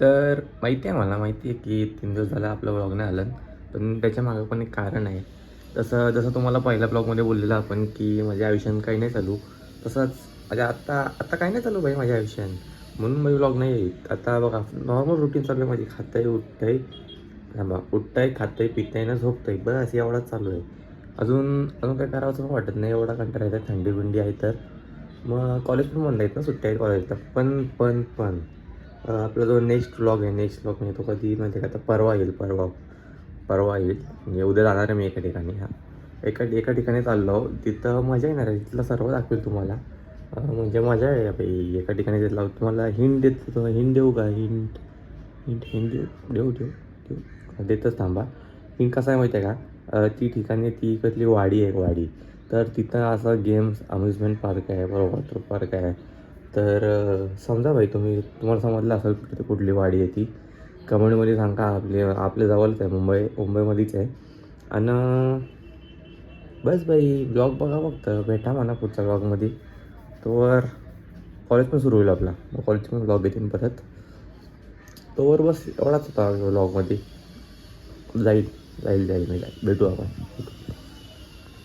तर माहिती आहे, मला माहिती आहे की 3 दिवस झालं आपलं व्लॉग नाही आलं. पण त्याच्यामागे पण एक कारण आहे. जसं जसं तुम्हाला पहिल्या ब्लॉगमध्ये बोललेलं आपण की माझ्या आयुष्यात काही नाही चालू, तसंच म्हणजे आत्ता आत्ता काही नाही चालू भाई माझ्या आयुष्यात. म्हणून माझी व्लॉग नाही येत. आता बघा नॉर्मल रुटीन चालू आहे माझी. खातंय, उठतंय, थांबा, उठतंय, खातंय, पितंय ना झोपतंय, बस एवढाच चालू आहे. अजून अजून काही करावंसं पण वाटत नाही, एवढा कंटाळा येतं. थंडी बिंडी आहे तर मग कॉलेज पण बंद आहेत ना, सुट्ट्या आहेत कॉलेजला. पण आपला जो नेक्स्ट व्लॉग आहे, नेक्स्ट व्लॉग म्हणजे तो कधी माहिती आहे का, आता परवा येईल. परवा येईल म्हणजे उद्या जाणार आहे मी एका ठिकाणी. हां, एका ठिकाणी चाललो, तिथं मजा येणार आहे. तिथलं सर्व दाखवेल तुम्हाला. म्हणजे मजा आहे बाई. एका ठिकाणी तिथला तुम्हाला हिंट देतो. हिंट देऊ का? हिंट हिंट हिंट देऊ देतच, थांबा. हिंट कसा आहे माहिती आहे का? ती ठिकाणी ती इकडली वाडी आहे, एक वाडी. तर तिथं असं गेम्स, अम्युजमेंट पार्क आहे, बरोबर, वॉटर पार्क आहे. तर समजा भाई, तुम्हाला समजलं असेल कुठे कुठली वाडी आहे ती. कमेंटमध्ये सांगा. आपल्या जवळच आहे, मुंबईमध्येच आहे. आणि बस भाई, ब्लॉग बघा फक्त. भेटा म्हणा पुढच्या ब्लॉगमध्ये. तोवर कॉलेज पण सुरू होईल आपला. मग कॉलेजचे पण ब्लॉग येतील परत. तोवर बस एवढाच होता ब्लॉगमध्ये. जाईल जाईल जाईल मी जाईल, भेटू आपण.